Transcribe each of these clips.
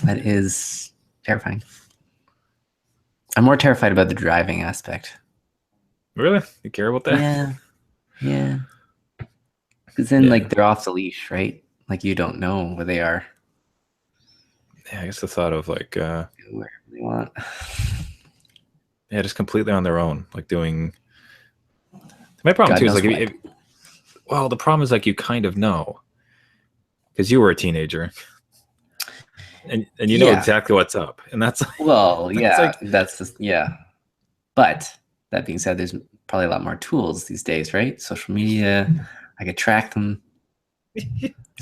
That is terrifying. I'm more terrified about the driving aspect. Really? You care about that? Yeah, yeah. Because then, Yeah. like, they're off the leash, right? Like, you don't know where they are. Yeah, I guess the thought of like, Wherever they want. yeah, just completely on their own, like doing. My problem God too is knows like, what. well, the problem is like you kind of know because you were a teenager, and you know Yeah. exactly what's up, and that's Well, that's yeah. like, That's just, yeah. But that being said, there's probably a lot more tools these days, right? Social media. I could track them.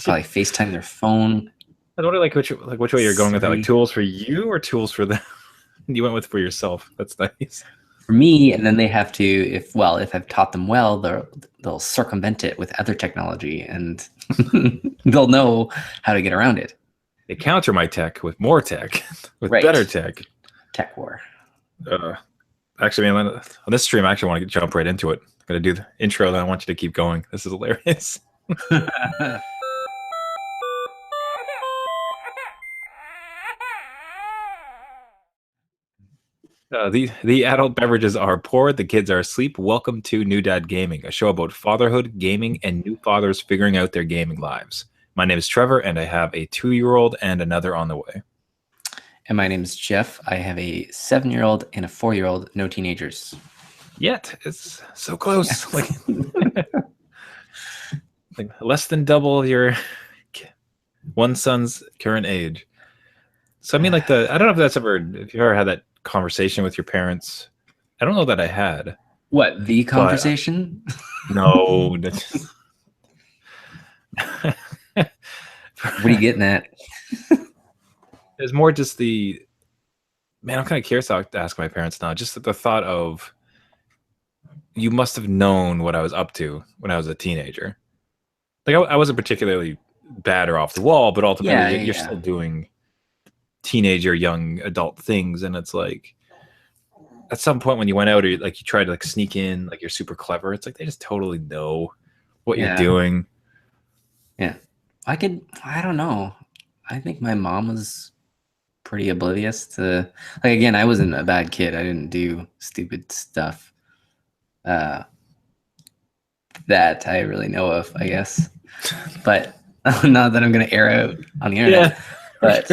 Probably FaceTime their phone. I wonder like which way you're going with that, like Siri. tools for you or tools for them. You went with for yourself. That's nice. For me, and then they have to, if I've taught them well, they'll circumvent it with other technology, and they'll know how to get around it. They counter my tech with more tech, with Right. better tech. Tech war. Actually, man, on this stream, I actually want to jump right into it. I'm gonna do the intro, then I want you to keep going. This is hilarious. The adult beverages are poured, the kids are asleep. Welcome to New Dad Gaming, a show about fatherhood, gaming, and new fathers figuring out their gaming lives. My name is Trevor, and I have a 2-year-old and another on the way. And my name is Jeff. I have a 7-year-old and a 4-year-old, no teenagers. Yet it's so close, like less than double your one son's current age. So I mean, like I don't know if you ever had that conversation with your parents. I don't know that I had. What, the conversation? No. What are you getting at? There's more just the, man, I'm kind of curious to ask my parents now. Just the thought of, you must have known what I was up to when I was a teenager. Like I wasn't particularly bad or off the wall, but ultimately you're still doing teenager, young adult things, and it's like at some point when you went out or like you tried to like sneak in, like you're super clever. It's like they just totally know what you're doing. Yeah, I don't know. I think my mom was pretty oblivious to, like, again, I wasn't a bad kid. I didn't do stupid stuff that I really know of, I guess. But not that I'm going to air out on the internet. Yeah. But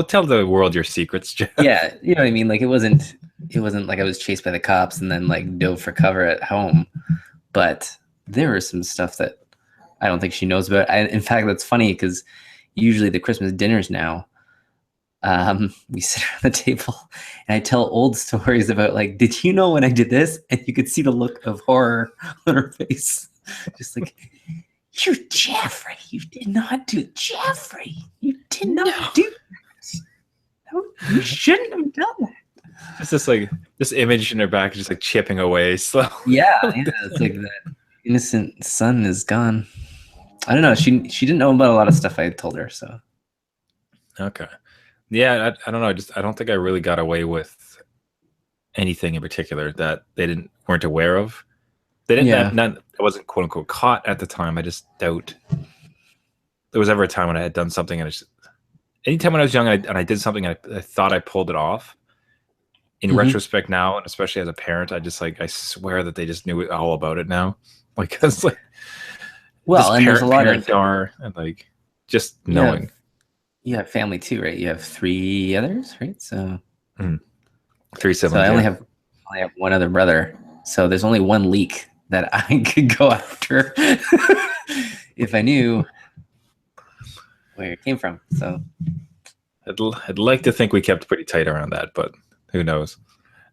tell the world your secrets, Jeff. Yeah, you know what I mean? Like it wasn't like I was chased by the cops and then like dove for cover at home. But there was some stuff that I don't think she knows about. In fact, that's funny because usually the Christmas dinners now, we sit around the table and I tell old stories about like, did you know when I did this? And you could see the look of horror on her face. Just like, you Jeffrey, you did not do it. Jeffrey, you did not do this. No, you shouldn't have done that. It's just like this image in her back, just like chipping away slowly. Yeah, it's like that innocent son is gone. I don't know. She didn't know about a lot of stuff I told her. So okay, yeah, I don't know. I don't think I really got away with anything in particular that they weren't aware of. They didn't. I wasn't quote unquote caught at the time. I just doubt there was ever a time when I had done something and anytime when I was young and I did something and I thought I pulled it off. In retrospect now, and especially as a parent, I swear that they just knew all about it now. Like, because like, well, and there's a lot of and like just knowing. You have family too, right? You have 3 others, right? So 3 siblings. So I only have one other brother. So there's only one leak that I could go after if I knew where it came from. So I'd like to think we kept pretty tight around that, but who knows?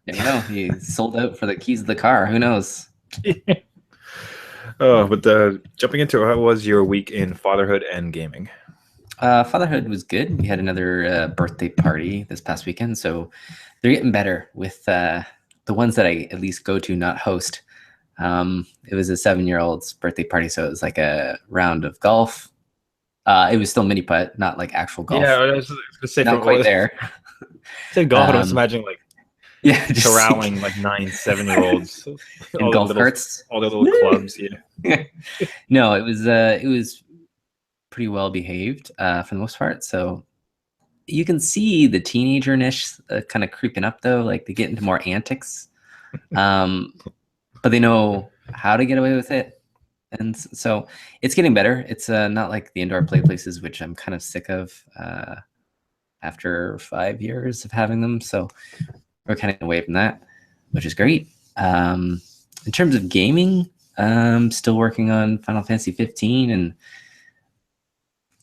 You know, he sold out for the keys of the car. Who knows? Oh, but jumping into it, how was your week in fatherhood and gaming? Fatherhood was good. We had another birthday party this past weekend, so they're getting better with the ones that I at least go to, not host. It was a 7-year-old's birthday party, so it was like a round of golf. It was still mini putt, not like actual golf. Yeah, I was going to say not quite there. Said golf, and I was imagining like corralling like 9 7-year-olds in golf carts, all their little clubs. Yeah. No, it was pretty well behaved for the most part. So you can see the teenager-ish kind of creeping up though. Like they get into more antics, but they know how to get away with it, and so it's getting better. It's not like the indoor play places, which I'm kind of sick of after 5 years of having them. So we're kind of away from that, which is great. In terms of gaming, I'm still working on Final Fantasy 15 and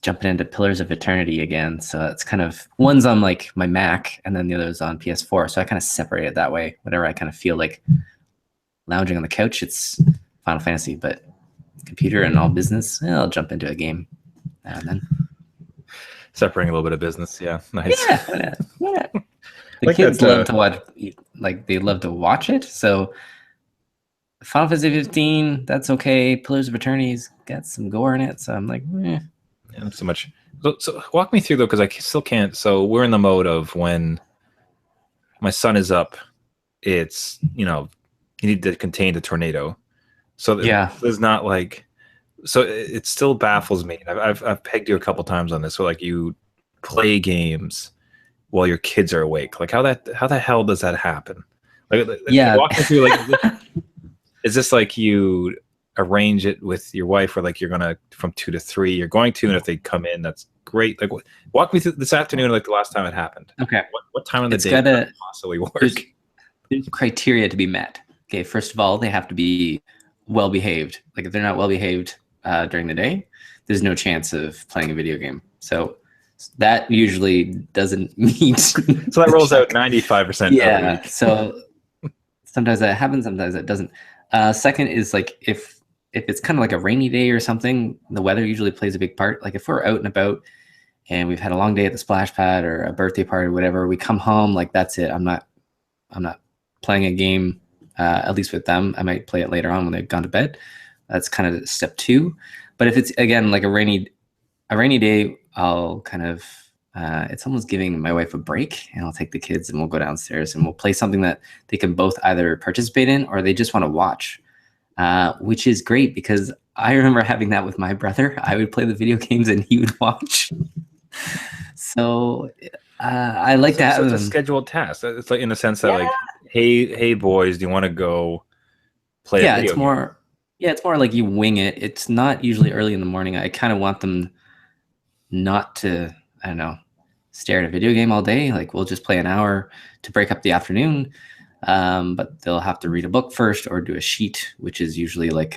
jumping into Pillars of Eternity again. So it's kind of one's on like my Mac and then the other's on PS4. So I kind of separate it that way. Whenever I kind of feel like lounging on the couch, it's Final Fantasy, but computer and all business, I'll jump into a game now and then. Separating a little bit of business, yeah, nice. Yeah, why not? The like kids love to watch, like they love to watch it. So Final Fantasy 15, that's okay. Pillars of Eternity's got some gore in it, so I'm like, Yeah, not so much. So walk me through though, because I still can't. So we're in the mode of when my son is up, it's you need to contain the tornado. So yeah, there's not like. So it still baffles me. I've pegged you a couple times on this. So like you play games while your kids are awake. Like how the hell does that happen? Like yeah, walk me through. Like is this like you arrange it with your wife, or like you're gonna from 2 to 3? You're going to, and if they come in, that's great. Like walk me through this afternoon, like the last time it happened. Okay. What time of the day could it possibly work? There's criteria to be met. Okay, first of all, they have to be well behaved. Like if they're not well behaved during the day, there's no chance of playing a video game. So that usually doesn't meet. So that rolls out 95%. Yeah. So sometimes that happens, sometimes that doesn't. Second is like if it's kind of like a rainy day or something, the weather usually plays a big part. Like if we're out and about and we've had a long day at the splash pad or a birthday party or whatever, we come home, like that's it. I'm not playing a game, at least with them. I might play it later on when they've gone to bed. That's kind of step 2. But if it's again like a rainy day, I'll kind of it's almost giving my wife a break, and I'll take the kids and we'll go downstairs and we'll play something that they can both either participate in or they just want to watch, which is great because I remember having that with my brother. I would play the video games and he would watch. So I like to have a scheduled task. It's like in the sense that like, hey boys, do you want to go play? Yeah, it's more. Yeah, it's more like you wing it. It's not usually early in the morning. I kind of want them not to, I don't know, stare at a video game all day. Like we'll just play an hour to break up the afternoon. But they'll have to read a book first or do a sheet, which is usually like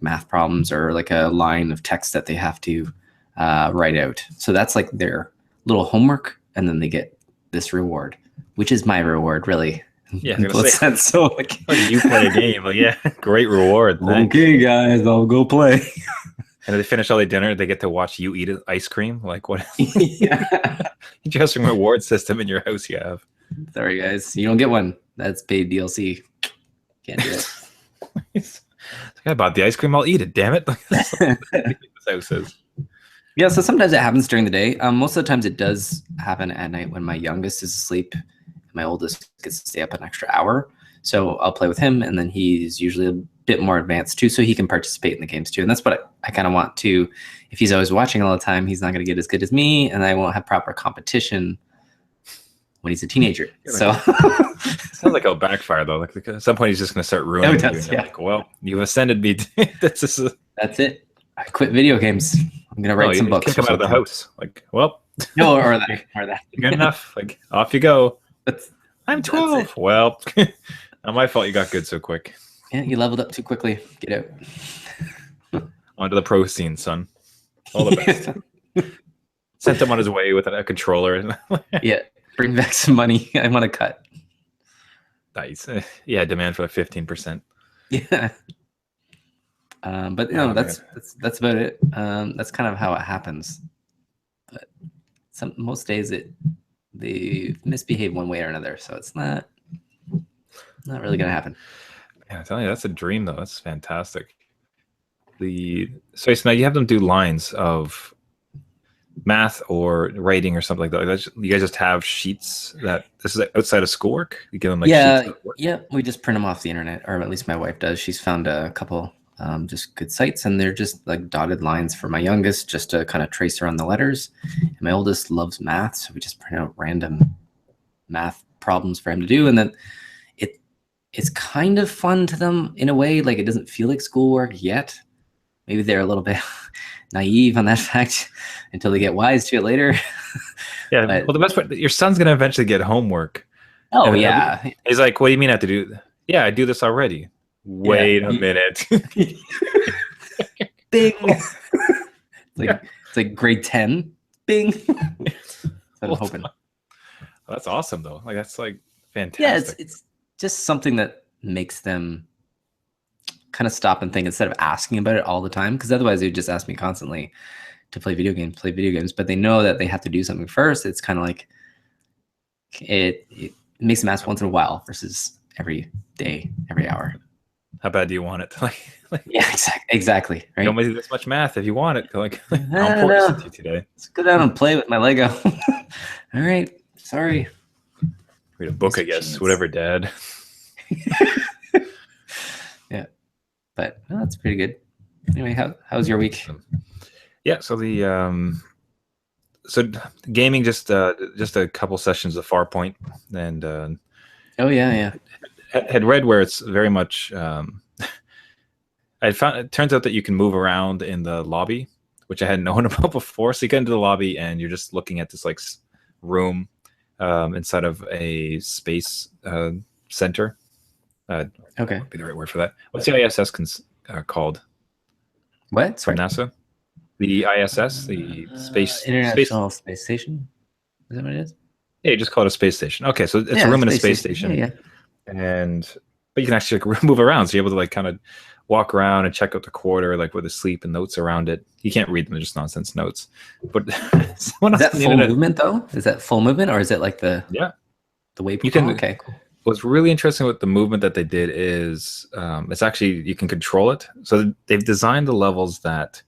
math problems or like a line of text that they have to write out. So that's like their little homework, and then they get this reward, which is my reward, really. Yeah, sense. So like, you play a game, like yeah, great reward. Thanks. Okay, guys, I'll go play. And if they finish all their dinner, they get to watch you eat ice cream. Like what? Yeah. Interesting reward system in your house you have. Sorry, guys, you don't get one. That's paid DLC. Can't do it. I bought the ice cream. I'll eat it. Damn it! That's what this house is. Yeah, so sometimes it happens during the day. Most of the times it does happen at night when my youngest is asleep. My oldest gets to stay up an extra hour. So I'll play with him, and then he's usually a bit more advanced too, so he can participate in the games too. And that's what I kind of want to. If he's always watching all the time, he's not going to get as good as me, and I won't have proper competition when he's a teenager. So sounds like it'll backfire though. Like at some point he's just going to start ruining you. Yeah. Like, well, you've ascended me. That's it. I quit video games. I'm going to write some books. Kick him out of the house. Like, well, no, or that. Good enough. Like, off you go. I'm 12. Well, not my fault you got good so quick. Yeah, you leveled up too quickly. Get out. Onto the pro scene, son. All the best. Sent him on his way with a controller. Yeah, bring back some money. I want to cut. Nice. Yeah, demand for 15%. Yeah. But no, that's about it. That's kind of how it happens. But most days they misbehave one way or another, so it's not really gonna happen. Yeah, I'm telling you, that's a dream though. That's fantastic. So now you have them do lines of math or writing or something like that. You guys just have sheets that this is outside of schoolwork. You give them like sheets. Yeah. We just print them off the internet, or at least my wife does. She's found a couple just good sites, and they're just like dotted lines for my youngest, just to kind of trace around the letters. And my oldest loves math, so we just print out random math problems for him to do, and then it's kind of fun to them in a way. Like, it doesn't feel like schoolwork yet. Maybe they're a little bit naive on that fact until they get wise to it later. Yeah. But, well, the best part, your son's going to eventually get homework. Oh, yeah. He's like, what do you mean I have to do? Yeah, I do this already. Wait a minute. Bing. It's like grade 10. Bing. That's what I'm hoping. That's awesome, though. Like, that's like fantastic. Yeah, it's just something that makes them kind of stop and think instead of asking about it all the time, because otherwise they'd just ask me constantly to play video games, but they know that they have to do something first. It's kind of like it makes them ask once in a while versus every day, every hour. How bad do you want it? Yeah, exactly. Right? You don't do this much math if you want it. Like, how important is it to you today? Let's go down and play with my Lego. All right, sorry. Read a book, I guess. Whatever, Dad. Yeah, but that's pretty good. Anyway, how's your week? Yeah, so gaming, just a couple sessions of Farpoint, and oh yeah, had read where it's very much. I found it turns out that you can move around in the lobby, which I hadn't known about before. So you get into the lobby and you're just looking at this like room inside of a space center. Okay, would be the right word for that. What's the ISS called? What? From NASA? The ISS, the International Space Station. Is that what it is? Yeah, just call it a space station. Okay, so it's a room in a space station. Yeah. But you can actually like, move around, so you're able to like kind of walk around and check out the quarter, like with the sleep and notes around it. You can't read them; they're just nonsense notes. But is that full movement though? Is that full movement, or is it like the way you can? Okay, cool. What's really interesting with the movement that they did is it's actually you can control it. So they've designed the levels that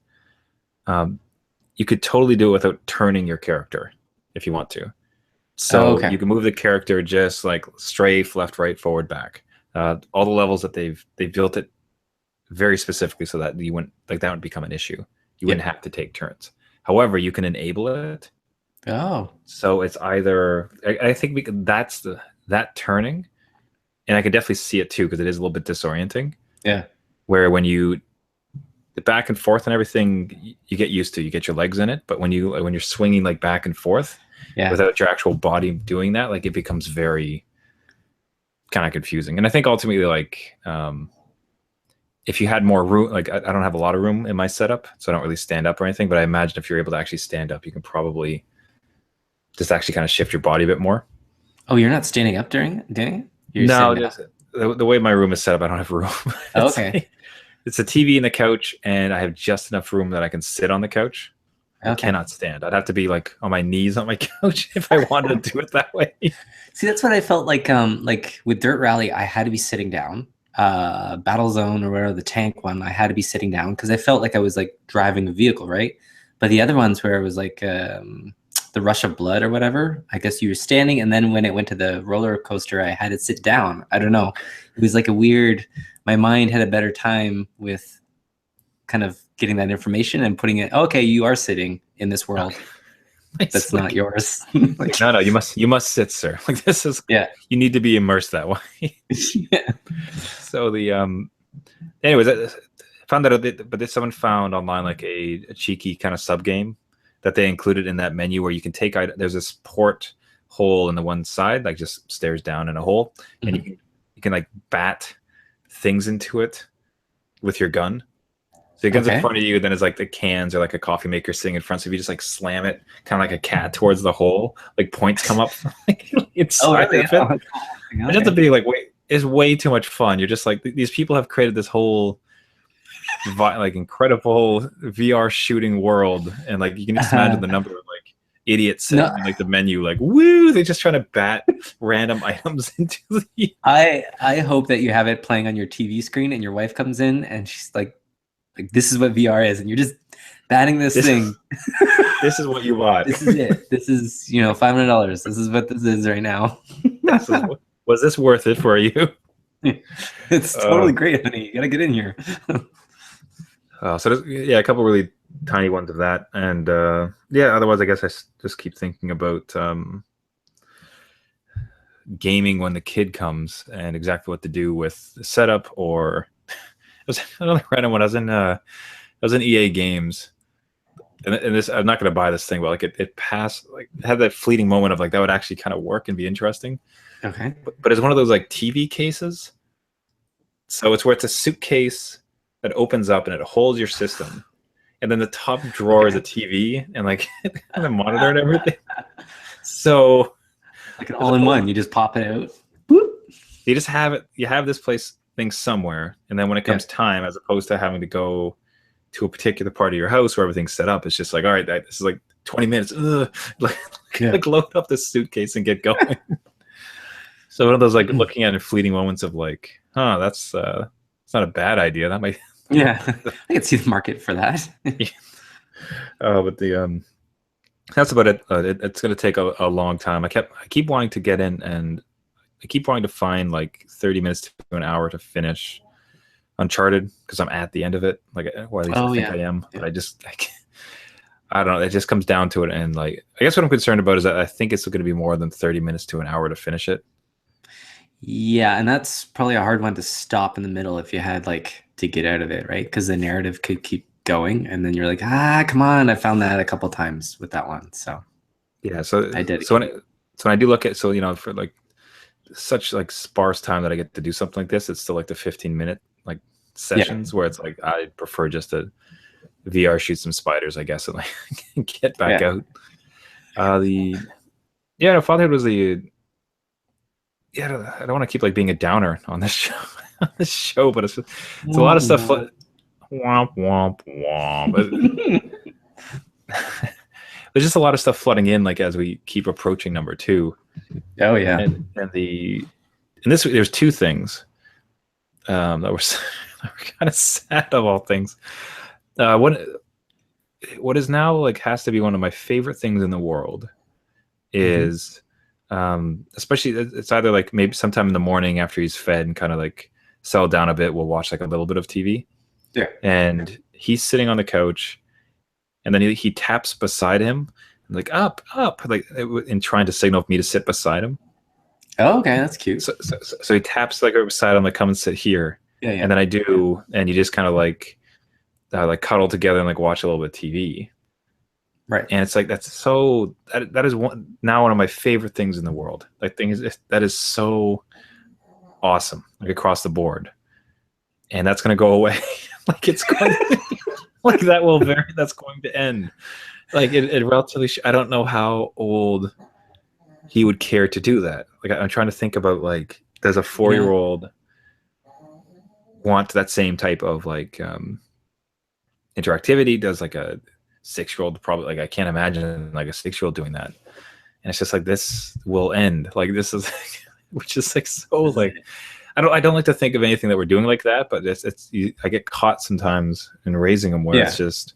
you could totally do it without turning your character if you want to. So you can move the character just like strafe, left, right, forward, back. All the levels that they've built it very specifically so that you wouldn't like that would become an issue. You wouldn't have to take turns. However, you can enable it. Oh, so it's either I think that turning, and I can definitely see it too because it is a little bit disorienting. Yeah, where when you the back and forth and everything, you get used to. You get your legs in it, but when you're swinging like back and forth, without your actual body doing that, like it becomes very kind of confusing. And I think ultimately, like if you had more room, like I don't have a lot of room in my setup, so I don't really stand up or anything. But I imagine if you're able to actually stand up, you can probably just actually kind of shift your body a bit more. Oh, you're not standing up during it? No, the way my room is set up, I don't have room. Okay. It's a TV and the couch, and I have just enough room that I can sit on the couch. I cannot stand. I'd have to be like on my knees on my couch if I wanted to do it that way. See, that's what I felt like with Dirt Rally, I had to be sitting down. Battle Zone or whatever, the tank one, I had to be sitting down because I felt like I was like driving a vehicle, right? But the other ones where it was like the Rush of Blood or whatever, I guess you were standing, and then when it went to the roller coaster, I had to sit down. I don't know. It was like a weird, my mind had a better time with kind of getting that information and putting it, okay, you are sitting in this world. That's like, not yours. Like, no, you must sit, sir. Like this is, you need to be immersed that way. So anyways, I found that, but someone found online like a cheeky kind of sub game that they included in that menu where you can take, there's this port hole in the one side, like just stares down in a hole, and you can like bat things into it with your gun. So it goes in front of you, then it's like the cans or like a coffee maker sitting in front. So if you just like slam it, kind of like a cat towards the hole, like points come up. It's really? It ends up being like it's way too much fun. You're just like these people have created this whole like incredible VR shooting world, and like you can just imagine the number of like idiots sitting in like the menu, like woo, they're just trying to bat random items into the. I hope that you have it playing on your TV screen, and your wife comes in and she's like this is what VR is, and you're just batting this thing. This is what you bought. This is it. This is $500. This is what this is right now. Was this worth it for you? It's totally great, honey. You gotta get in here. So there's, yeah, a couple really tiny ones of that, and yeah. Otherwise, I guess just keep thinking about gaming when the kid comes and exactly what to do with the setup. Or it was another random one. I was in EA Games, and this, I'm not going to buy this thing, but like it passed, like it had that fleeting moment of like that would actually kind of work and be interesting. Okay. But it's one of those like TV cases. So it's where it's a suitcase that opens up and it holds your system, and then the top drawer is a TV and like the monitor and everything. So Like an all-in-one. You just pop it out. Whoop. you just have it. You have this place thing somewhere, and then when it comes time, as opposed to having to go to a particular part of your house where everything's set up, it's just like, all right, this is like 20 minutes. Like load up this suitcase and get going. So one of those like looking at it fleeting moments of like, huh, that's it's not a bad idea. That might. Yeah, I can see the market for that. But the that's about it. It's going to take a long time. I keep wanting to get in, and I keep wanting to find like 30 minutes to an hour to finish Uncharted, because I'm at the end of it. Like, or at least I think I am. But I don't know. It just comes down to it, and like, I guess what I'm concerned about is that I think it's going to be more than 30 minutes to an hour to finish it. Yeah, and that's probably a hard one to stop in the middle if you had like to get out of it, right? Because the narrative could keep going, and then you're like, come on, I found that a couple times with that one. So yeah, so I did. So when I do look at, so for like such like sparse time that I get to do something like this, it's still like the 15-minute like sessions where it's like I prefer just to VR shoot some spiders, I guess, and like get back out. Fatherhood was I don't want to keep like being a downer on this show, but it's a lot of stuff. Womp womp womp. There's just a lot of stuff flooding in, like as we keep approaching number 2. Oh yeah, and this, there's 2 things that were kind of sad of all things. What is now like has to be one of my favorite things in the world is. Especially it's either like maybe sometime in the morning after he's fed and kind of like settled down a bit, we'll watch like a little bit of TV. Yeah. And he's sitting on the couch, and then he taps beside him, like up, like in trying to signal for me to sit beside him. Oh, okay, that's cute. So he taps like beside him, like come and sit here. Yeah. And then I do, and you just kind of like cuddle together and like watch a little bit of TV. Right. And it's like that is one of my favorite things in the world. Like that is so awesome, like across the board. And that's going to go away. Like it's going to, like that's going to end. Like it relatively I don't know how old he would care to do that. Like I'm trying to think about like, does a 4-year-old want that same type of like interactivity? Does like a 6-year-old probably, like I can't imagine like a 6-year-old doing that. And it's just like, this will end. Like this is which is like so like I don't like to think of anything that we're doing like that, but I get caught sometimes in raising them where it's just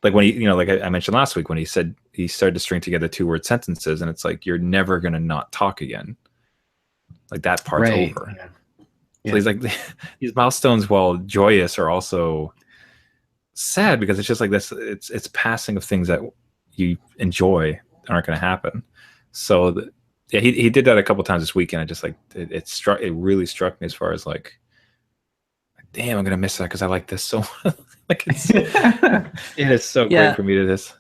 like when he, like I mentioned last week when he said he started to string together 2-word sentences, and it's like you're never gonna not talk again. Like that part's over. So he's like these milestones, while joyous, are also sad because it's just like this. It's passing of things that you enjoy aren't going to happen. So he did that a couple times this weekend. I just like it really struck me as far as like, damn, I'm gonna miss that because I like this so like it is so great for me to this.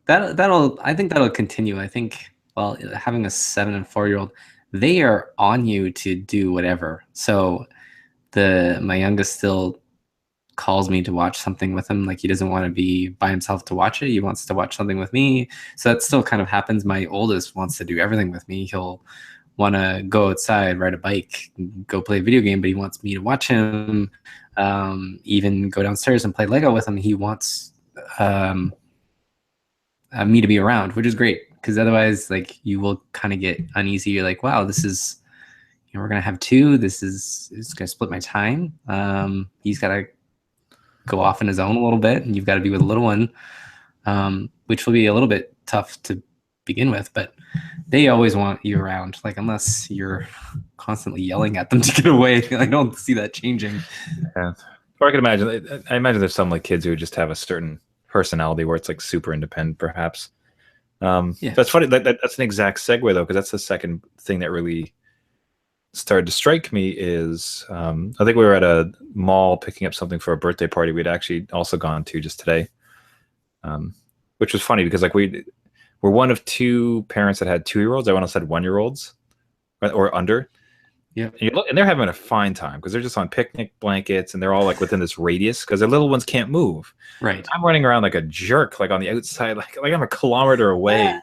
I think that'll continue. I think having a 7 and 4-year-old, they are on you to do whatever. So my youngest still calls me to watch something with him. Like he doesn't want to be by himself to watch it. He wants to watch something with me. So that still kind of happens. My oldest wants to do everything with me. He'll want to go outside, ride a bike, go play a video game, but he wants me to watch him. Even go downstairs and play Lego with him. He wants me to be around, which is great, because otherwise like you will kind of get uneasy. You're like, wow, this is, we're gonna have 2. It's gonna split my time. He's got to go off on his own a little bit, and you've got to be with a little one, which will be a little bit tough to begin with, but they always want you around, like unless you're constantly yelling at them to get away. I don't see that changing. Or I can imagine. I imagine there's some like kids who just have a certain personality where it's like super independent, perhaps. Yeah. That's funny. That's an exact segue though, because that's the second thing that really started to strike me is I think we were at a mall picking up something for a birthday party we'd actually also gone to just today, which was funny because like we're one of two parents that had 2-year-olds. Everyone else had 1-year-olds or under. Yeah. And they're having a fine time because they're just on picnic blankets and they're all like within this radius because their little ones can't move. Right. I'm running around like a jerk, like on the outside, like I'm a kilometer away,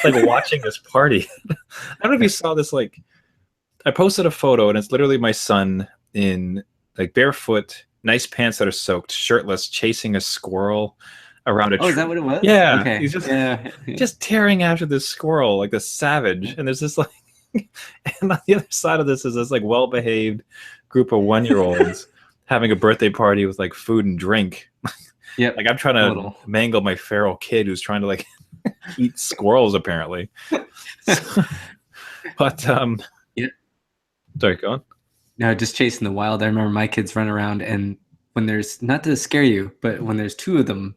like watching this party. I don't know if you saw this. Like, I posted a photo and it's literally my son in like barefoot, nice pants that are soaked, shirtless, chasing a squirrel around a tree. Oh, is that what it was? Yeah, Okay. he's just Yeah. just tearing after this squirrel like a savage. And there's this like, and on the other side of this is this like well-behaved group of 1-year-olds having a birthday party with like food and drink. Yeah. Like I'm trying to mangle my feral kid who's trying to like eat squirrels apparently. But yeah. Sorry, go on. No, just chasing the wild. I remember my kids run around, and when there's, not to scare you, but when there's two of them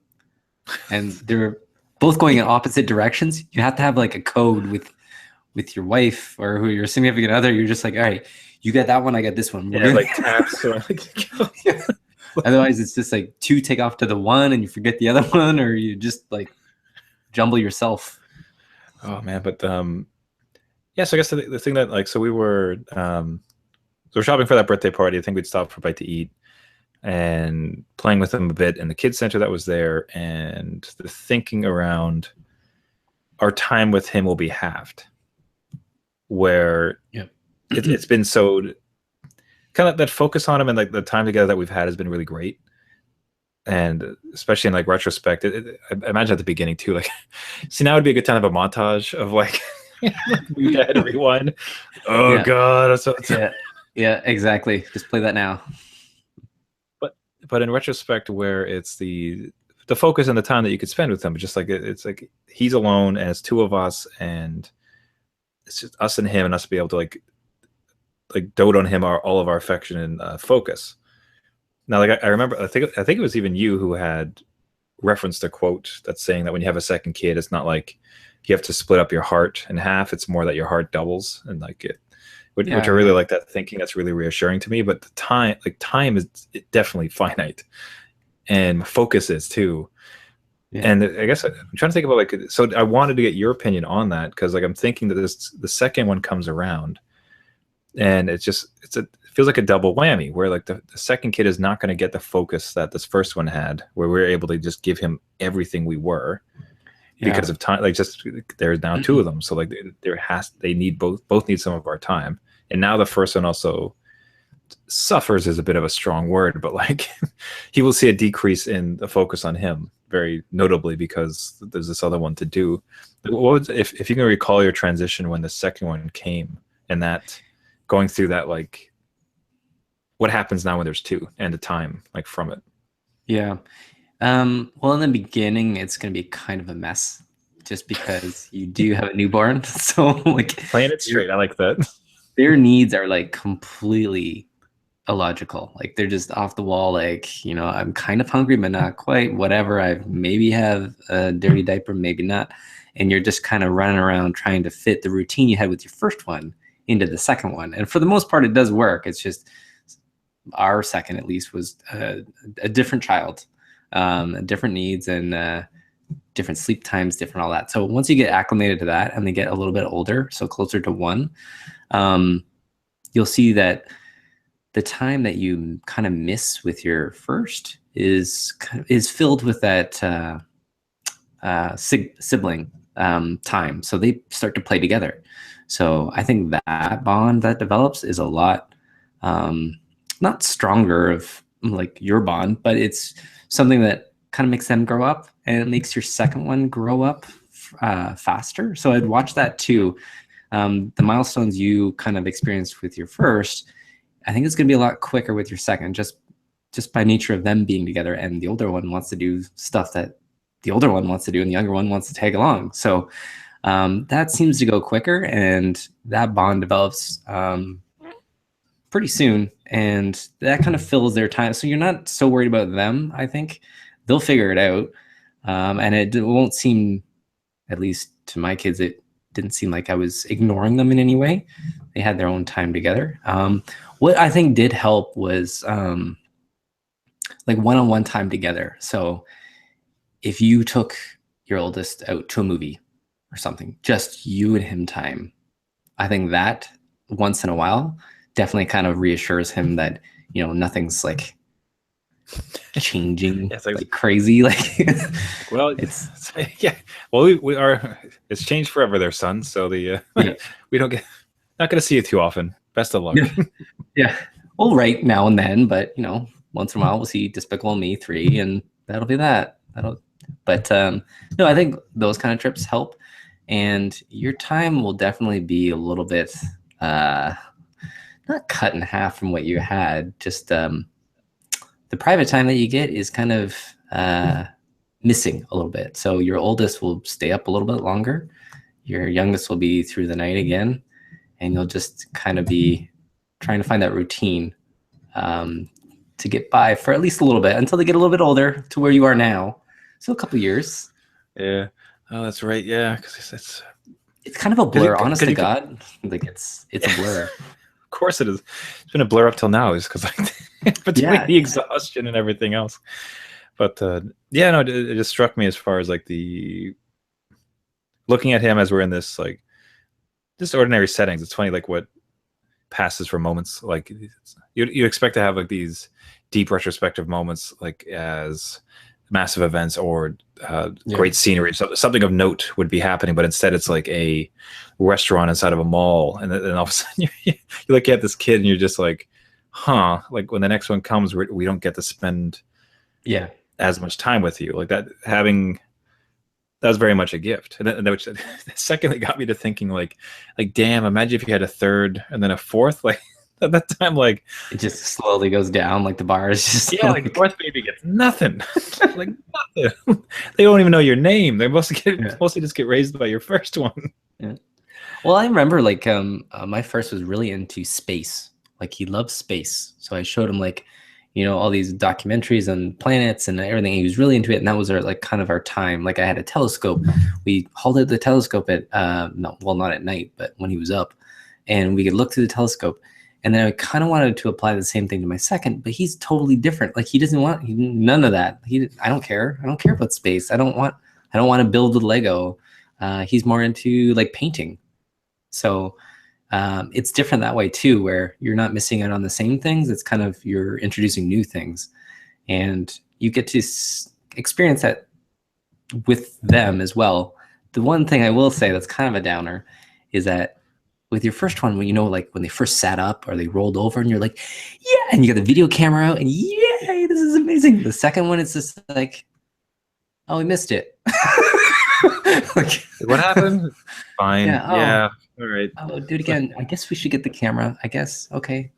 and they're both going in opposite directions, you have to have like a code with your wife or who your significant other. You're just like, all right, you got that one, I got this one. Yeah, like taps. So yeah. Otherwise, it's just like two take off to the one and you forget the other one, or you just like jumble yourself. Oh man, but yeah. So I guess the thing that like, so we were so we're shopping for that birthday party. I think we'd stop for a bite to eat and playing with them a bit in the kids center that was there, and the thinking around our time with him will be halved. Where it's been so kind of that focus on him and like the time together that we've had has been really great. And especially in like retrospect, I imagine at the beginning too, like, see, now would be a good time to have a montage of like, we had to rewind. Oh yeah. God. Yeah, exactly. Just play that now. But in retrospect, where it's the focus and the time that you could spend with him, just like it's like he's alone and it's two of us and it's just us and him, and us be able to like dote on him, all of our affection and focus. Now, like I remember, I think it was even you who had referenced a quote that's saying that when you have a second kid, it's not like you have to split up your heart in half. It's more that your heart doubles, and like which I really like that thinking. That's really reassuring to me. But the time is definitely finite, and focus is too. Yeah. And I guess I'm trying to think about like, so I wanted to get your opinion on that because like I'm thinking that the second one comes around, and it feels like a double whammy where like the second kid is not going to get the focus that this first one had, where we were able to just give him everything we were because of time. Like just there's now two of them, so like they need both need some of our time, and now the first one also suffers is a bit of a strong word, but like he will see a decrease in the focus on him very notably because there's this other one to do. What was, if you can recall your transition when the second one came and that going through that, like what happens now when there's two and the time like from it? Yeah. Well, in the beginning, it's going to be kind of a mess just because you do have a newborn. So like playing it straight. I like that. Their needs are like completely illogical. Like they're just off the wall. Like, you know, I'm kind of hungry, but not quite, whatever. I maybe have a dirty diaper, maybe not. And you're just kind of running around trying to fit the routine you had with your first one into the second one. And for the most part, it does work. It's just our second, at least, was a different child, different needs and different sleep times, different all that. So once you get acclimated to that and they get a little bit older, so closer to one, you'll see that the time that you kind of miss with your first is filled with that sibling time. So they start to play together. So I think that bond that develops is a lot not stronger of like your bond, but it's something that kind of makes them grow up, and it makes your second one grow up faster. So I'd watch that too. The milestones you kind of experienced with your first, I think it's going to be a lot quicker with your second, just by nature of them being together, and the older one wants to do stuff that the older one wants to do and the younger one wants to tag along. So that seems to go quicker, and that bond develops pretty soon, and that kind of fills their time. So you're not so worried about them. I think they'll figure it out, and it won't seem, at least to my kids, it didn't seem like I was ignoring them in any way. They had their own time together. What I think did help was like one-on-one time together. So if you took your oldest out to a movie or something, just you and him time, I think that once in a while definitely kind of reassures him that, you know, nothing's like changing like crazy. Like, well, it's yeah. Well, we are. It's changed forever, there, son. So the we don't get not going to see you too often. Best of luck. Yeah. Well, right now and then, but you know, once in a while we'll see Despicable Me 3, and that'll be that. But no, I think those kind of trips help, and your time will definitely be a little bit not cut in half from what you had. Just the private time that you get is kind of missing a little bit. So your oldest will stay up a little bit longer. Your youngest will be through the night again, and you'll just kind of be trying to find that routine to get by for at least a little bit until they get a little bit older to where you are now. So a couple years. Yeah. Oh, that's right. Yeah, because it's kind of a blur. Honest to God, like it's a blur. Of course it is. It's been a blur up till now, is because between the exhaustion and everything else. But yeah, no, it just struck me as far as like the looking at him as we're in this like just ordinary settings. It's funny, like what passes for moments. Like you expect to have like these deep retrospective moments, like as massive events or great scenery. So something of note would be happening, but instead it's like a restaurant inside of a mall, and then all of a sudden you look at this kid and you're just like, huh? Like when the next one comes, we don't get to spend as much time with you. Like that was very much a gift. And which the second it got me to thinking like damn, imagine if you had a third and then a fourth. Like at that time, like it just slowly goes down. Like the bar is just like the fourth baby gets nothing. Like nothing. They don't even know your name. They mostly just get raised by your first one. Yeah. Well, I remember like my first was really into space. Like he loved space, so I showed him like, you know, all these documentaries on planets and everything. He was really into it, and that was our like kind of our time. Like I had a telescope. We halted the telescope at not at night, but when he was up, and we could look through the telescope. And then I kind of wanted to apply the same thing to my second, but he's totally different. Like he doesn't want none of that. I don't care. I don't care about space. I don't want to build with Lego. He's more into like painting. So it's different that way too, where you're not missing out on the same things. It's kind of you're introducing new things, and you get to experience that with them as well. The one thing I will say that's kind of a downer is that with your first one, when you know, like when they first sat up or they rolled over and you're like, yeah, and you got the video camera out and yay, this is amazing. The second one, it's just like, oh, we missed it. Like, what happened? Fine. Yeah. All right. Oh, do it again. I guess we should get the camera. I guess. Okay.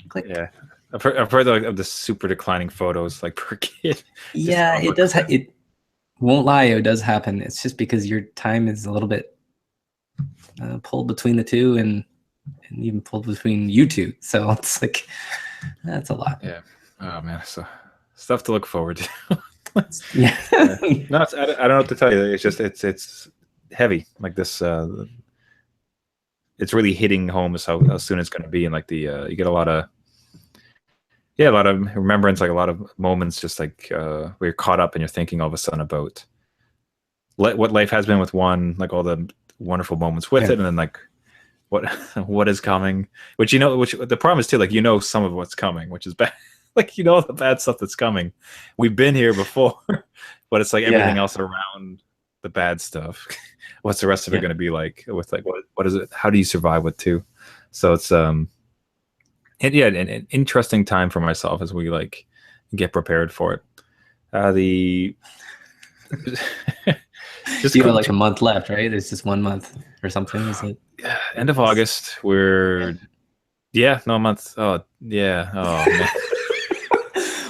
Click. Yeah. I've heard like, of the super declining photos like per kid. Yeah, it does. It won't lie. It does happen. It's just because your time is a little bit pulled between the two, and even pulled between you two. So it's like that's a lot. Yeah. Oh man, so stuff to look forward to. Yeah. No, I don't know what to tell you. It's just it's heavy like this. It's really hitting home as how soon it's going to be, and like the you get a lot of remembrance, like a lot of moments, just like where you're caught up and you're thinking all of a sudden about what life has been with one, like all the wonderful moments with it, and then like what is coming, which the problem is too, like some of what's coming, which is bad. Like the bad stuff that's coming. We've been here before, but it's like everything else around the bad stuff. What's the rest of it going to be like? With like what is it? How do you survive with two? So it's an interesting time for myself as we like get prepared for it. Just you have like a month left, right? There's just 1 month or something, is it? End of August. A month. Oh yeah. Oh man.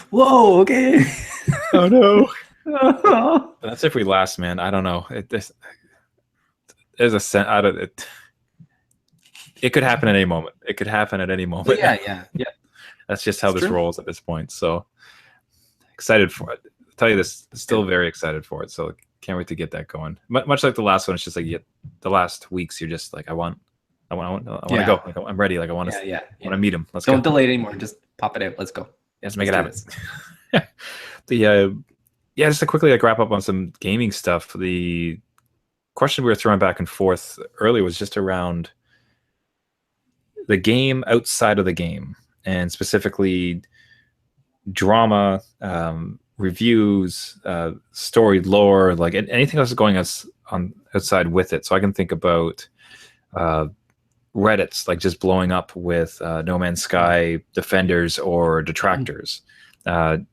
Whoa. Okay. Oh no. That's if we last, man. I don't know. There's a sense out of it. it could happen at any moment. It could happen at any moment. But yeah. That's just how It's this true. rolls at this point. So excited for it. I'll tell you this, still very excited for it. So can't wait to get that going. Much like the last one, it's just like the last weeks, you're just like, I want to go. Like, I'm ready. Like I want to meet him. Let's Don't go. delay it anymore. Just pop it out. Let's go. Let's make it happen. Just to quickly like wrap up on some gaming stuff. The question we were throwing back and forth earlier was just around the game outside of the game, and specifically drama, reviews, story, lore, like anything else going on outside with it. So I can think about Reddit's like just blowing up with No Man's Sky defenders or detractors. At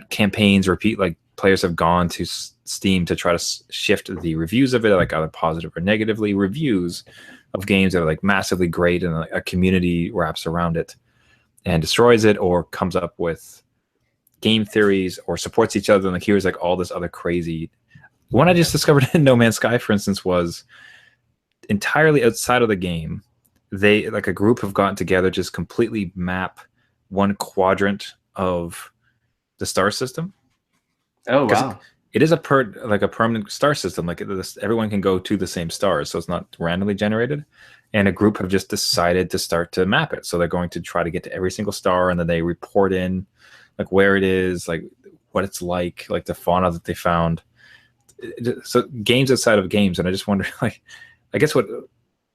campaigns, like players have gone to Steam to try to shift the reviews of it, like either positive or negatively. Reviews of games that are like massively great and like a community wraps around it and destroys it, or comes up with game theories or supports each other. And like here's like all this other crazy. One I just discovered in No Man's Sky, for instance, was entirely outside of the game. They like a group have gotten together, just completely map one quadrant of the star system. Oh wow! It is a permanent star system. Like everyone can go to the same stars, so it's not randomly generated. And a group have just decided to start to map it. So they're going to try to get to every single star, and then they report in like where it is, like what it's like the fauna that they found. So games outside of games, and I just wonder, like, I guess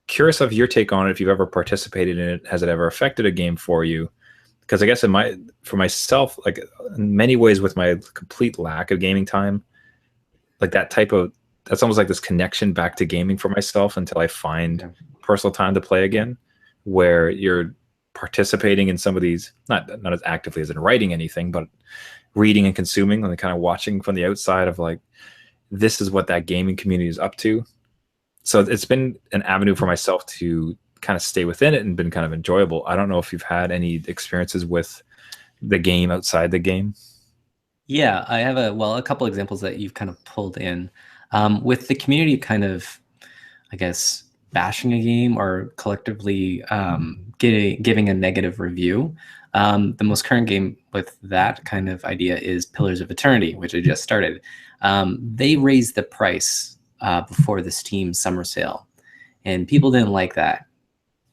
curious of your take on it, if you've ever participated in it. Has it ever affected a game for you? Because I guess for myself, like in many ways with my complete lack of gaming time, like that's almost like this connection back to gaming for myself until I find personal time to play again, where you're participating in some of these, not as actively as in writing anything, but reading and consuming and kind of watching from the outside of like, this is what that gaming community is up to. So it's been an avenue for myself to kind of stay within it and been kind of enjoyable. I don't know if you've had any experiences with the game outside the game. Yeah, I have a couple examples that you've kind of pulled in. With the community kind of, I guess, bashing a game or collectively giving a negative review. The most current game with that kind of idea is Pillars of Eternity, which I just started. They raised the price before the Steam summer sale, and people didn't like that.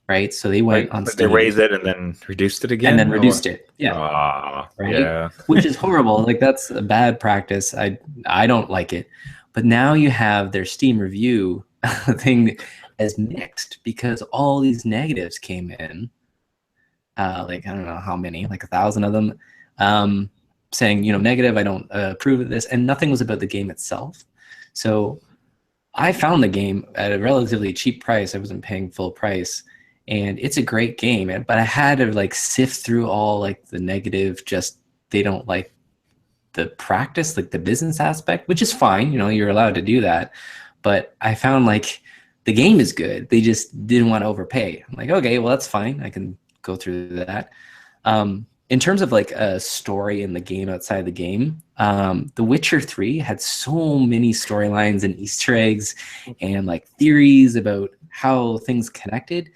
Right, so they went on Steam. They raised it and then reduced it again, and then reduced it. Yeah, right. Yeah, which is horrible. Like that's a bad practice. I don't like it. But now you have their Steam review thing as mixed because all these negatives came in. Like I don't know how many, like 1,000 of them, saying negative. I don't approve of this, and nothing was about the game itself. So I found the game at a relatively cheap price. I wasn't paying full price. And it's a great game, but I had to like sift through all like the negative, just they don't like the practice, like the business aspect, which is fine. You're allowed to do that. But I found like the game is good. They just didn't want to overpay. I'm like, okay, well, that's fine. I can go through that. In terms of like a story in the game outside the game, The Witcher 3 had so many storylines and Easter eggs and like theories about how things connected.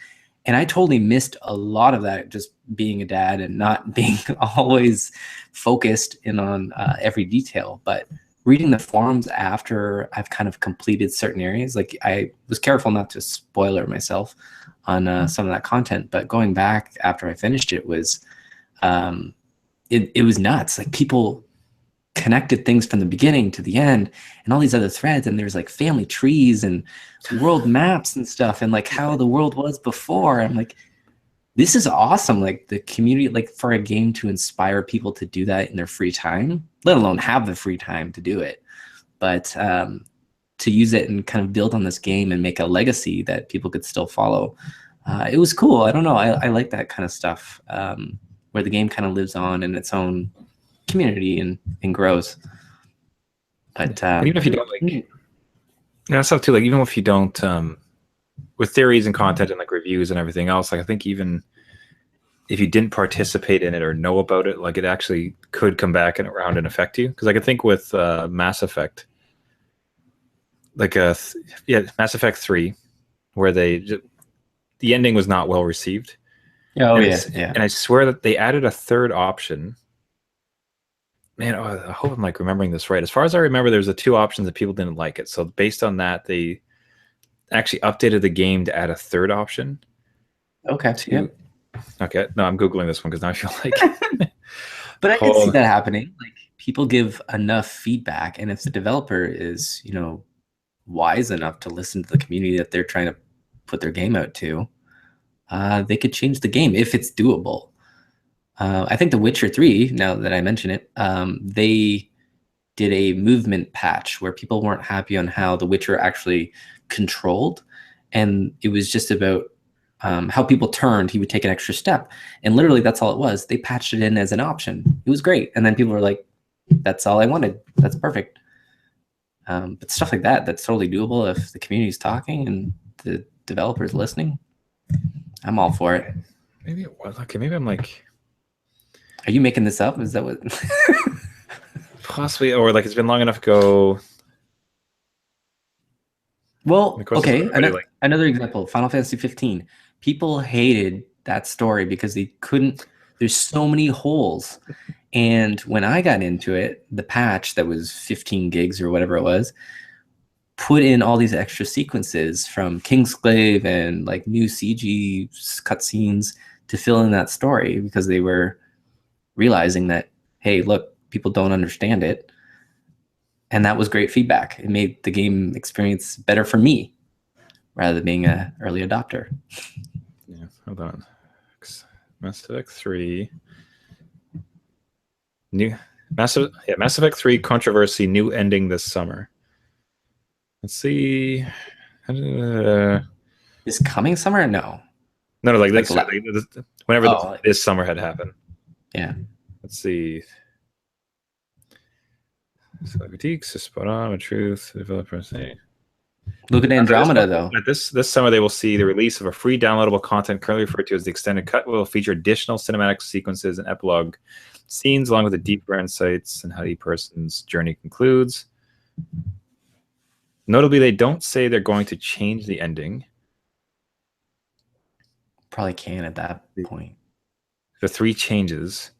And I totally missed a lot of that, just being a dad and not being always focused in on every detail. But reading the forums after I've kind of completed certain areas, like I was careful not to spoiler myself on some of that content. But going back after I finished it was, it was nuts. Like people connected things from the beginning to the end and all these other threads, and there's like family trees and world maps and stuff and like how the world was before. I'm like, this is awesome. Like the community, like for a game to inspire people to do that in their free time, let alone have the free time to do it, but to use it and kind of build on this game and make a legacy that people could still follow. It was cool. I don't know. I like that kind of stuff, where the game kind of lives on in its own community and grows. But even if you don't like stuff too, like even if you don't with theories and content and like reviews and everything else, like I think even if you didn't participate in it or know about it, like it actually could come back and around and affect you. Because I could think with Mass Effect, like Mass Effect 3, where they the ending was not well received. Oh And yeah, yeah. and I swear that they added a third option. Man, I hope I'm like remembering this right. As far as I remember, there's the two options that people didn't like it. So based on that, they actually updated the game to add a third option. Okay. To okay, no, I'm googling this one because now I feel like. But I can see that happening. Like people give enough feedback, and if the developer is, wise enough to listen to the community that they're trying to put their game out to, they could change the game if it's doable. I think The Witcher 3, now that I mention it, they did a movement patch where people weren't happy on how The Witcher actually controlled. And it was just about how people turned. He would take an extra step. And literally, that's all it was. They patched it in as an option. It was great. And then people were like, that's all I wanted. That's perfect. But stuff like that, that's totally doable if the community's talking and the developer's listening. I'm all for it. Maybe it was. Okay, maybe I'm like... Are you making this up? Is that what... Possibly, or like it's been long enough ago. Well, okay, another example, Final Fantasy 15. People hated that story because they couldn't... There's so many holes. And when I got into it, the patch that was 15 gigs or whatever it was, put in all these extra sequences from Kingsglaive and like new CG cutscenes to fill in that story because they were realizing that, hey, look, people don't understand it. And that was great feedback. It made the game experience better for me rather than being an early adopter. Yeah, hold on. Mass Effect 3. Mass Effect 3 controversy, new ending this summer. Let's see. Is coming summer? No. No, like whenever this summer had happened. Yeah. Let's see. Critiques is spot on with truth. Developers say. Look at Andromeda, though. This summer, they will see the release of a free downloadable content currently referred to as the Extended Cut. Will feature additional cinematic sequences and epilogue scenes, along with the deeper insights and how the person's journey concludes. Notably, they don't say they're going to change the ending. Probably can at that point. The 3 changes.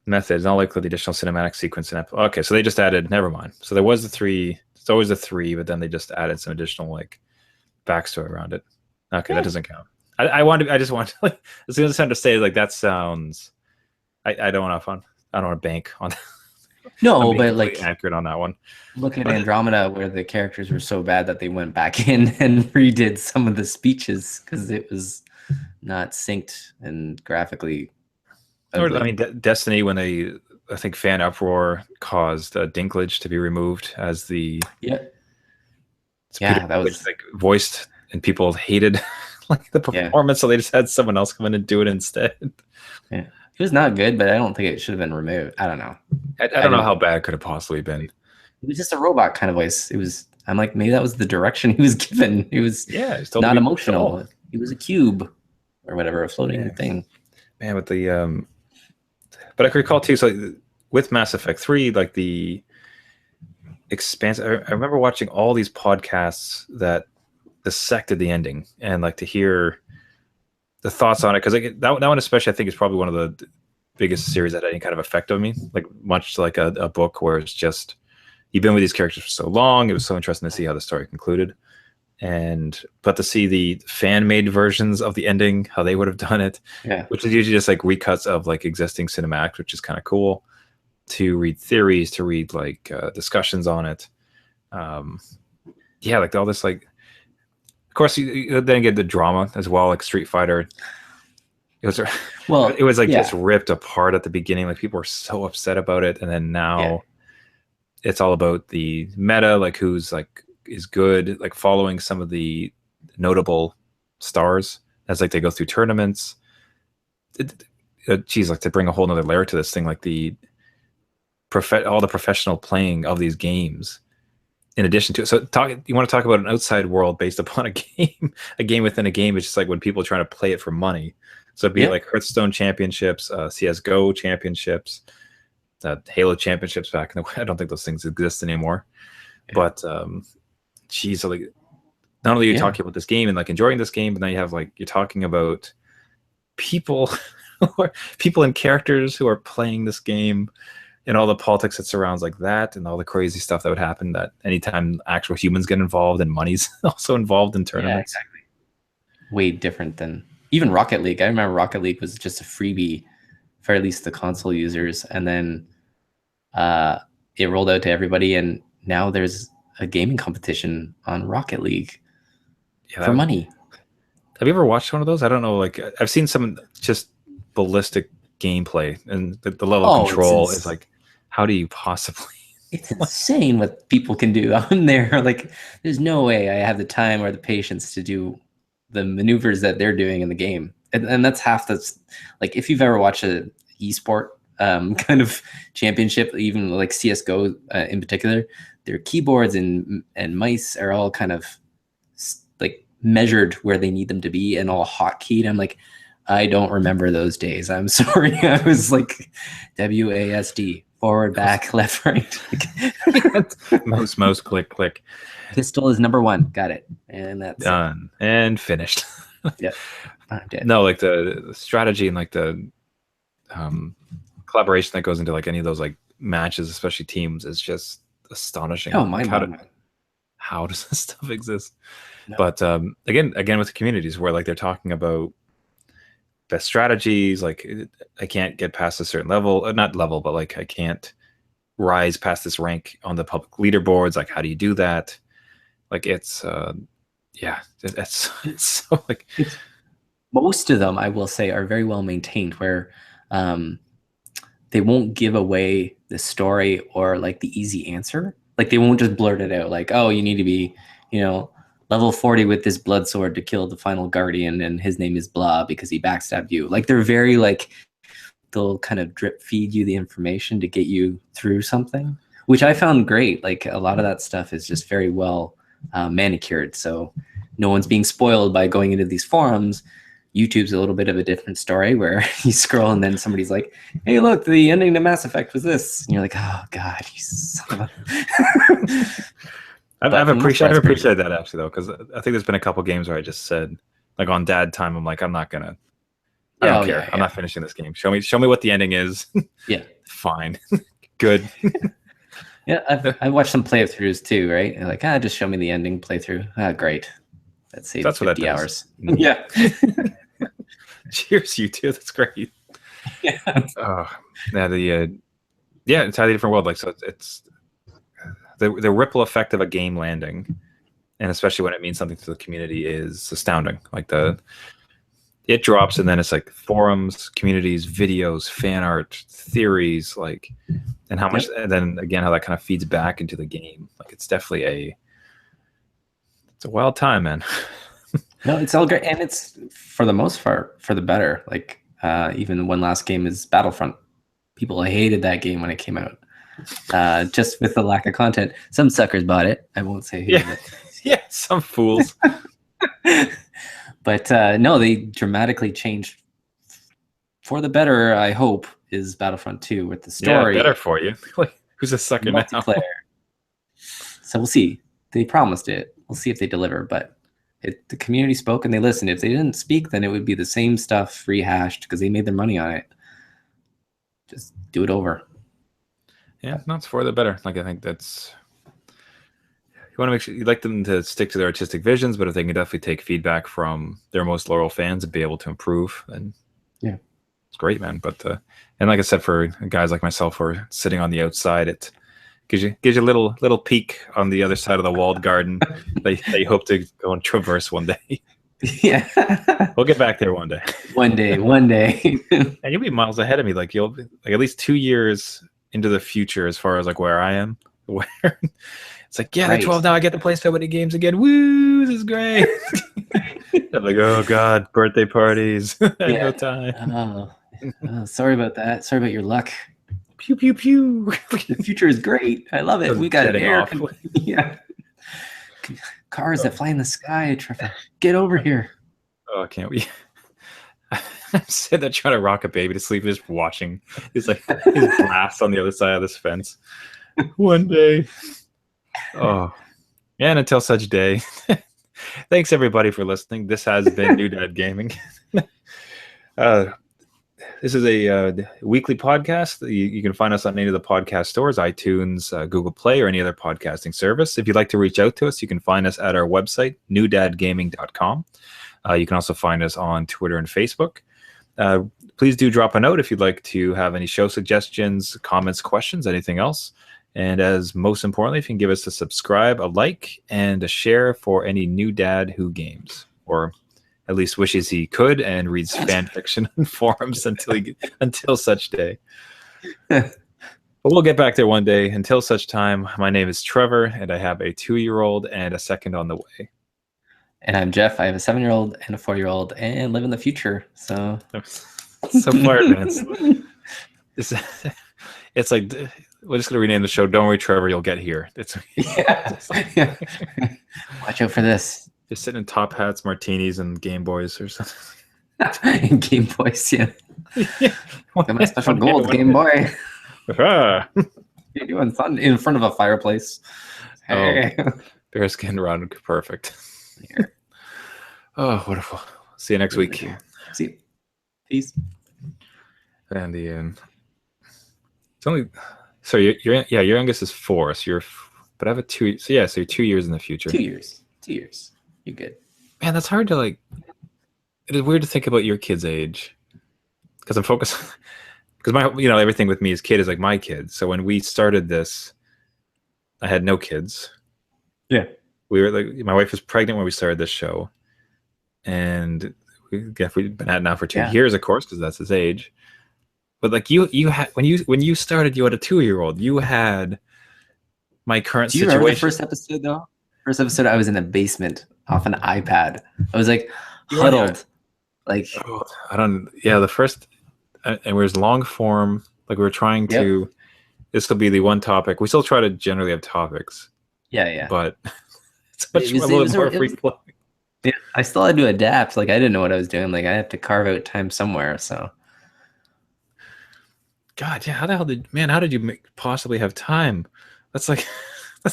Methods, not likely the additional cinematic sequence. Okay, so they just added, never mind. So there was the 3, it's always the 3, but then they just added some additional like backstory around it. Okay, that doesn't count. I just want to, like, as soon as I to say, like, that sounds, I don't want to I don't want to bank on that. No, but like accurate on that one. Look at Andromeda, where the characters were so bad that they went back in and redid some of the speeches because it was not synced and graphically ugly. Or, I mean, Destiny, when I think fan uproar caused Dinklage to be removed as the that was like voiced, and people hated like the performance, so they just had someone else come in and do it instead. Yeah, it was not good, but I don't think it should have been removed. I don't know. I don't know how bad it could have possibly been. It was just a robot kind of voice. It was. I'm like, maybe that was the direction he was given. He was not emotional. He was a cube or whatever, a floating thing. Man, with the but I could recall too. So with Mass Effect 3, like the expanse. I remember watching all these podcasts that dissected the ending, and like to hear the thoughts on it, because like that one especially, I think, is probably one of the biggest series that had any kind of effect on me. Like much like a book where it's just you've been with these characters for so long. It was so interesting to see how the story concluded, but to see the fan-made versions of the ending, how they would have done it, which is usually just like recuts of like existing cinematics, which is kind of cool. To read theories, to read like discussions on it, like all this, like, of course you then get the drama as well, like Street Fighter. It was just ripped apart at the beginning. Like people were so upset about it, and then now it's all about the meta, like who's like is good, like following some of the notable stars as like they go through tournaments. Like to bring a whole nother layer to this thing, like all the professional playing of these games in addition to it. So you want to talk about an outside world based upon a game within a game. It's just like when people are trying to play it for money. So it'd be like Hearthstone championships, CSGO championships, Halo championships back in the way. I don't think those things exist anymore. But like not only are you Yeah. talking about this game and like enjoying this game, but now you have like you're talking about people, people and characters who are playing this game, and all the politics that surrounds like that, and all the crazy stuff that would happen that anytime actual humans get involved and money's also involved in tournaments. Yeah, exactly. Way different than even Rocket League. I remember Rocket League was just a freebie for at least the console users, and then it rolled out to everybody, and now there's a gaming competition on Rocket League for money. Have you ever watched one of those? I don't know. Like I've seen some just ballistic gameplay, and the level of control is like, how do you possibly? It's insane what people can do on there. Like, there's no way I have the time or the patience to do the maneuvers that they're doing in the game. And that's half that's like, if you've ever watched a esport kind of championship, even like CSGO in particular, their keyboards and mice are all kind of like measured where they need them to be and all hotkeyed. I'm like, I don't remember those days. I'm sorry. I was like WASD. Forward, back, left, right. mouse, click. Pistol is number 1. Got it. And that's done and finished. Yeah, I'm dead. No, like the strategy and like the collaboration that goes into like any of those like matches, especially teams, is just astonishing. Oh, like, how does this stuff exist? No. But again with the communities where like they're talking about best strategies, like I can't get past a certain level, not level, but like I can't rise past this rank on the public leaderboards. Like, how do you do that? Like, it's it's so like most of them, I will say, are very well maintained, where they won't give away the story or like the easy answer. Like, they won't just blurt it out like, oh, you need to be, level 40 with this blood sword to kill the final guardian, and his name is blah because he backstabbed you. Like, they're very like, they'll kind of drip feed you the information to get you through something, which I found great. Like, a lot of that stuff is just very well manicured, so no one's being spoiled by going into these forums. YouTube's a little bit of a different story, where you scroll and then somebody's like, hey, look, the ending to Mass Effect was this, and you're like, oh god, you son of a I've appreciated that actually, though, because I think there's been a couple games where I just said, like on dad time, I'm like, I'm not gonna, I don't care. I'm not finishing this game. Show me what the ending is. Yeah, fine, good. Yeah, I've watched some playthroughs too, right? And like, just show me the ending playthrough. Great, that's 50 hours. Yeah. Cheers, you two. That's great. Yeah. It's a entirely different world. Like, so it's the ripple effect of a game landing, and especially when it means something to the community, is astounding. Like it drops, and then it's like forums, communities, videos, fan art, theories, like, and how much, and then again, how that kind of feeds back into the game. Like, it's definitely it's a wild time, man. No, it's all great, and it's for the most part for the better. Like, even one last game is Battlefront. People hated that game when it came out, just with the lack of content. Some suckers bought it. I won't say who. Yeah, yeah, some fools. But no, they dramatically changed for the better. I hope is Battlefront 2 with the story. Yeah, better for you. Like, who's a sucker now? So we'll see. They promised it. We'll see if they deliver, but. The community spoke and they listened. If they didn't speak, then it would be the same stuff rehashed because they made their money on it. Just do it over. Yeah, no, it's for the better. Like, I think that's, you want to make sure you like them to stick to their artistic visions, but if they can definitely take feedback from their most loyal fans and be able to improve, then yeah, it's great, man. But and like I said, for guys like myself who are sitting on the outside, it gives you a little peek on the other side of the walled garden. They hope to go and traverse one day. Yeah, we'll get back there one day. One day. And you'll be miles ahead of me. Like, you'll be like at least 2 years into the future as far as like where I am. Where it's like, yeah, they're 12 now. I get to play so many games again. Woo, this is great. I'm like, oh god, birthday parties. I have no time. Sorry about that. Sorry about your luck. Pew pew pew. The future is great. I love it. We got an air. Yeah. Cars that fly in the sky, Trevor. Get over here. Oh, can't we? I'm sitting there trying to rock a baby to sleep, just watching. He's like his blast on the other side of this fence. One day. Oh. And until such day. Thanks everybody for listening. This has been New Dad Gaming. This is a weekly podcast. You can find us on any of the podcast stores, iTunes, Google Play, or any other podcasting service. If you'd like to reach out to us, you can find us at our website, newdadgaming.com. You can also find us on Twitter and Facebook. Please do drop a note if you'd like to have any show suggestions, comments, questions, anything else. And as most importantly, if you can give us a subscribe, a like, and a share for any new dad who games, or at least wishes he could and reads fan fiction on forums until such day. But we'll get back there one day. Until such time, my name is Trevor, and I have a 2-year-old and a second on the way. And I'm Jeff. I have a 7-year-old and a 4-year-old, and live in the future. So far advanced. It's like, we're just gonna rename the show. Don't worry, Trevor, you'll get here. Yeah. Watch out for this. Just sitting in top hats, martinis, and Game Boys or something. Game Boys, yeah. Got my special gold Game Boy. You're doing fun in front of a fireplace. Hey. Oh, bearskin run, perfect. Oh, wonderful. See you next week. See you. Peace. And it's only so your youngest is 4, so but I have a 2. So yeah, so you're 2 years in the future. 2 years. 2 years. You're good. Man, that's hard to like. It is weird to think about your kid's age, because I'm focused. Because everything with me as kid is like my kid. So when we started this, I had no kids. Yeah. We were like, my wife was pregnant when we started this show, and we've been at it now for 2 years, of course, because that's his age. But like you had when you started, you had a 2-year-old. You had my current situation. Do you remember the first episode though? First episode, I was in a basement off an iPad. I was like huddled, like the first, and it was long form. Like we were trying to. This will be the one topic. We still try to generally have topics. Yeah. But it's much a little more free flowing. Yeah, I still had to adapt. Like I didn't know what I was doing. Like I have to carve out time somewhere. So. God, yeah. How did you possibly have time? That's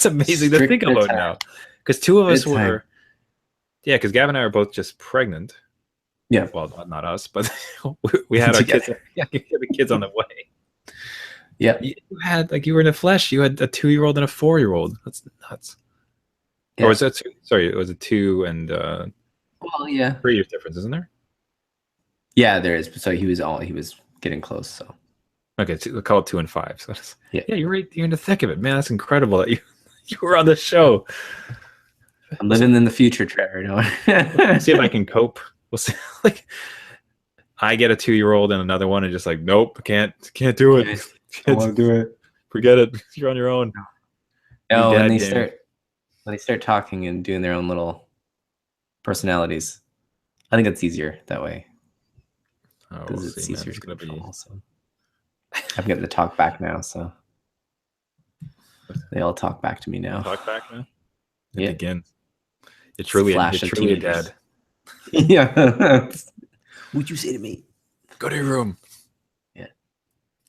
amazing to think about now. Because 2 of us were, because Gavin and I were both just pregnant. Yeah. Well, not us, but we had our kids. Yeah, we had the kids on the way. Yeah. You were in the flesh. You had a 2-year-old and a 4-year-old. That's nuts. Yeah. Or was that 2? Sorry, it was a 2 and 3 years difference, isn't there? Yeah, there is. So he was getting close. So. Okay, we'll call it 2 and 5. So you're right. You're in the thick of it, man. That's incredible that you were on the show. I'm living in the future, Trevor. See if I can cope. We'll see. Like, I get a 2-year-old and another one, and just like, nope, can't do it. Can't want to do it. Forget it. You're on your own. No, when they start talking and doing their own little personalities, I think it's easier that way. Oh, we'll see, it's easier to be. Also. I'm getting to talk back now, so they all talk back to me now. Talk back now. Yeah. Again, you're truly a dad. Yeah. What'd you say to me? Go to your room. Yeah. As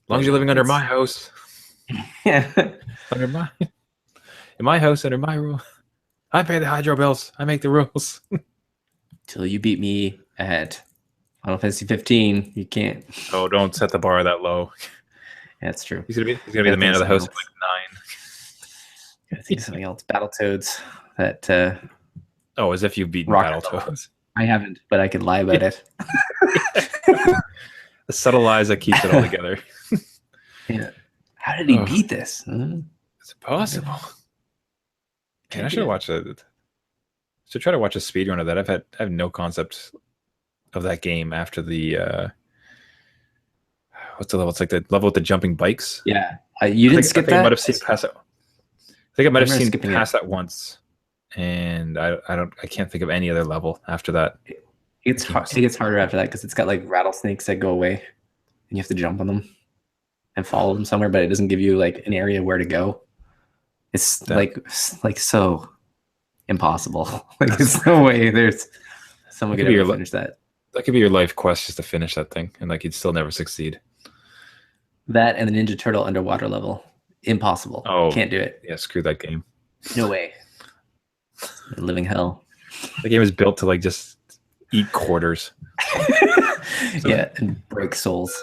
long as you're living under my house. Yeah. In my house, under my rule. I pay the hydro bills. I make the rules. Till you beat me at Final Fantasy 15, you can't. Oh, don't set the bar that low. Yeah, that's true. He's gonna be the man of the house at like 9. I think something else. Battletoads. That. As if you've beaten Battletoads. I haven't, but I could lie about it. The subtle lies that keeps it all together. Yeah. How did he beat this? It's impossible. Man, I should watch it. Should try to watch a speedrun of that. I have no concept of that game after the what's the level? It's like the level with the jumping bikes. Yeah, you didn't skip that. I might have seen past it. I think I might have seen past that once, and I can't think of any other level after that. It gets harder after that because it's got like rattlesnakes that go away, and you have to jump on them and follow them somewhere, but it doesn't give you like an area where to go. It's like so impossible. Like there's no way there's someone could ever finish that. That could be your life quest, just to finish that thing, and like you'd still never succeed. That and the Ninja Turtle underwater level, impossible. Oh, can't do it. Yeah, screw that game. No way. Living hell. The game is built to like just eat quarters. Yeah, and break souls.